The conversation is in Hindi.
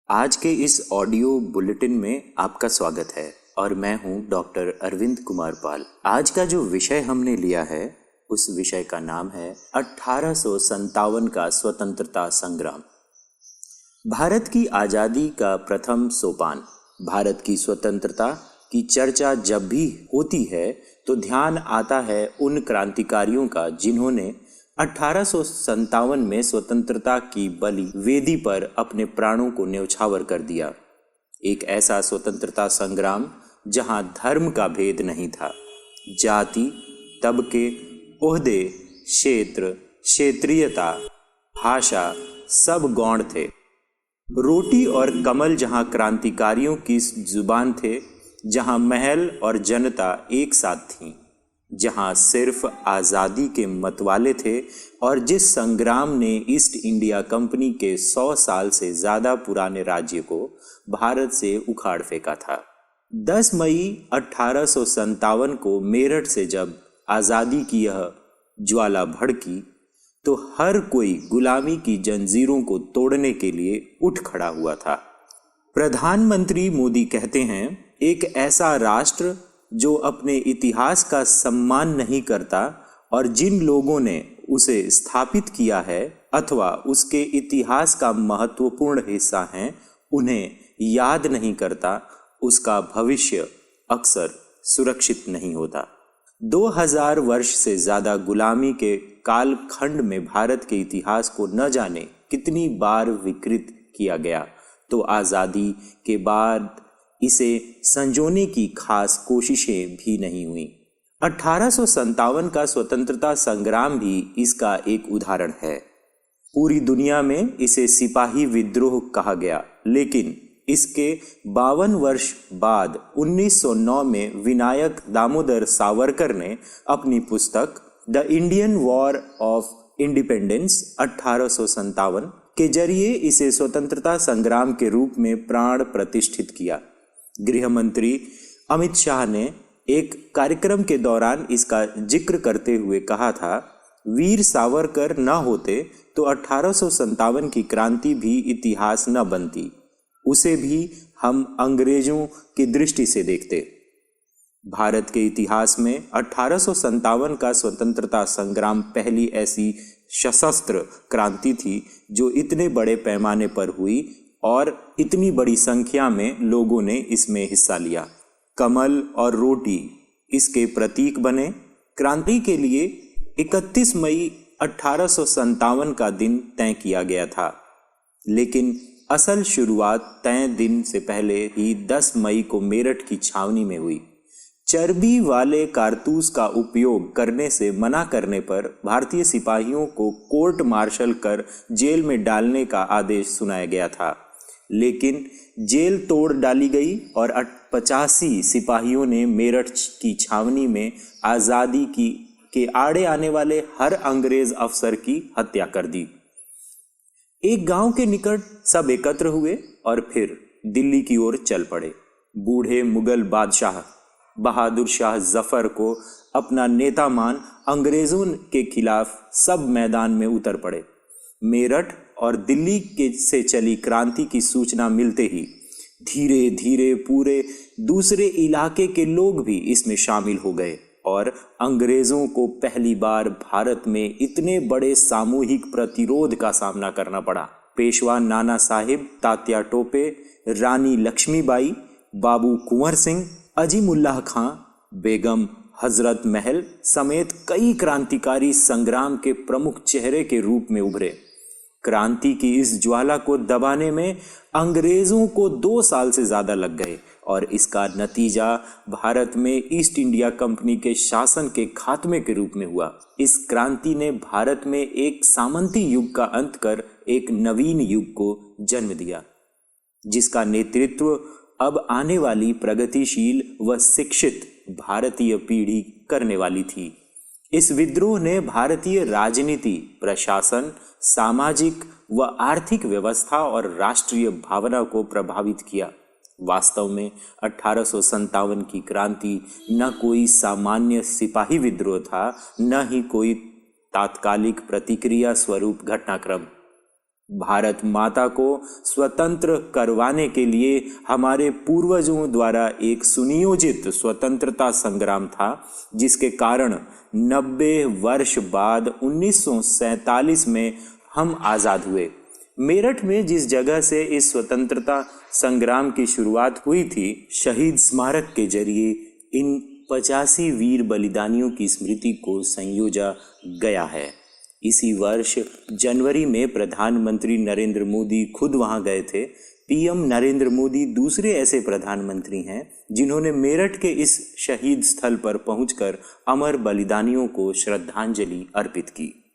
आज के इस ऑडियो बुलेटिन में आपका स्वागत है और मैं हूं डॉक्टर अरविंद कुमार पाल। आज का जो विषय हमने लिया है उस विषय का नाम है 1857 का स्वतंत्रता संग्राम। भारत की आज़ादी का प्रथम सोपान। भारत की स्वतंत्रता की चर्चा जब भी होती है तो ध्यान आता है उन क्रांतिकारियों का जिन्होंने 1857 में स्वतंत्रता की बलि वेदी पर अपने प्राणों को न्यौछावर कर दिया। एक ऐसा स्वतंत्रता संग्राम जहां धर्म का भेद नहीं था, जाति, तबके, ओहदे, क्षेत्र, क्षेत्रीयता, भाषा सब गौण थे। रोटी और कमल जहां क्रांतिकारियों की जुबान थे, जहां महल और जनता एक साथ थीं, जहां सिर्फ आज़ादी के मतवाले थे और जिस संग्राम ने ईस्ट इंडिया कंपनी के 100 साल से ज़्यादा पुराने राज्य को भारत से उखाड़ फेंका था। 10 मई 1857 को मेरठ से जब आज़ादी की यह ज्वाला भड़की तो हर कोई गुलामी की जंजीरों को तोड़ने के लिए उठ खड़ा हुआ था। प्रधानमंत्री मोदी कहते हैं, एक ऐसा राष्ट्र जो अपने इतिहास का सम्मान नहीं करता और जिन लोगों ने उसे स्थापित किया है अथवा उसके इतिहास का महत्वपूर्ण हिस्सा हैं, उन्हें याद नहीं करता, उसका भविष्य अक्सर सुरक्षित नहीं होता। 2000 वर्ष से ज़्यादा गुलामी के कालखंड में भारत के इतिहास को न जाने कितनी बार विकृत किया गया, तो आज़ादी के बाद इसे संजोने की खास कोशिशें भी नहीं हुई। 1857 का स्वतंत्रता संग्राम भी इसका एक उदाहरण है। पूरी दुनिया में इसे सिपाही विद्रोह कहा गया, लेकिन इसके 52 वर्ष बाद 1909 में विनायक दामोदर सावरकर ने अपनी पुस्तक the Indian war of independence 1857 के जरिए इसे स्वतंत्रता संग्राम के रूप में प्राण प्रतिष्ठित किया। गृह मंत्री अमित शाह ने एक कार्यक्रम के दौरान इसका जिक्र करते हुए कहा था, वीर सावरकर न होते तो 1857 की क्रांति भी इतिहास न बनती, उसे भी हम अंग्रेजों की दृष्टि से देखते। भारत के इतिहास में 1857 का स्वतंत्रता संग्राम पहली ऐसी सशस्त्र क्रांति थी जो इतने बड़े पैमाने पर हुई और इतनी बड़ी संख्या में लोगों ने इसमें हिस्सा लिया। कमल और रोटी इसके प्रतीक बने। क्रांति के लिए 31 मई 1857 का दिन तय किया गया था, लेकिन असल शुरुआत तय दिन से पहले ही 10 मई को मेरठ की छावनी में हुई। चर्बी वाले कारतूस का उपयोग करने से मना करने पर भारतीय सिपाहियों को कोर्ट मार्शल कर जेल में डालने का आदेश सुनाया गया था, लेकिन जेल तोड़ डाली गई और 85 सिपाहियों ने मेरठ की छावनी में आज़ादी के आड़े आने वाले हर अंग्रेज अफसर की हत्या कर दी। एक गांव के निकट सब एकत्र हुए और फिर दिल्ली की ओर चल पड़े। बूढ़े मुगल बादशाह बहादुर शाह जफर को अपना नेता मान अंग्रेजों के खिलाफ सब मैदान में उतर पड़े। मेरठ और दिल्ली के से चली क्रांति की सूचना मिलते ही धीरे धीरे पूरे दूसरे इलाके के लोग भी इसमें शामिल हो गए और अंग्रेजों को पहली बार भारत में इतने बड़े सामूहिक प्रतिरोध का सामना करना पड़ा। पेशवा नाना साहिब, तात्या टोपे, रानी लक्ष्मीबाई, बाबू कुंवर सिंह, अजीमुल्लाह खां, बेगम हजरत महल समेत कई क्रांतिकारी संग्राम के प्रमुख चेहरे के रूप में उभरे। क्रांति की इस ज्वाला को दबाने में अंग्रेजों को 2 साल से ज्यादा लग गए और इसका नतीजा भारत में ईस्ट इंडिया कंपनी के शासन के खात्मे के रूप में हुआ। इस क्रांति ने भारत में एक सामंती युग का अंत कर एक नवीन युग को जन्म दिया, जिसका नेतृत्व अब आने वाली प्रगतिशील व शिक्षित भारतीय पीढ़ी करने वाली थी। इस विद्रोह ने भारतीय राजनीति, प्रशासन, सामाजिक व आर्थिक व्यवस्था और राष्ट्रीय भावना को प्रभावित किया। वास्तव में 1857 की क्रांति न कोई सामान्य सिपाही विद्रोह था, न ही कोई तात्कालिक प्रतिक्रिया स्वरूप घटनाक्रम। भारत माता को स्वतंत्र करवाने के लिए हमारे पूर्वजों द्वारा एक सुनियोजित स्वतंत्रता संग्राम था, जिसके कारण 90 वर्ष बाद 1947 में हम आज़ाद हुए। मेरठ में जिस जगह से इस स्वतंत्रता संग्राम की शुरुआत हुई थी, शहीद स्मारक के जरिए इन 85 वीर बलिदानियों की स्मृति को संयोजा गया है। इसी वर्ष जनवरी में प्रधानमंत्री नरेंद्र मोदी खुद वहां गए थे। पीएम नरेंद्र मोदी दूसरे ऐसे प्रधानमंत्री हैं जिन्होंने मेरठ के इस शहीद स्थल पर पहुंचकर अमर बलिदानियों को श्रद्धांजलि अर्पित की।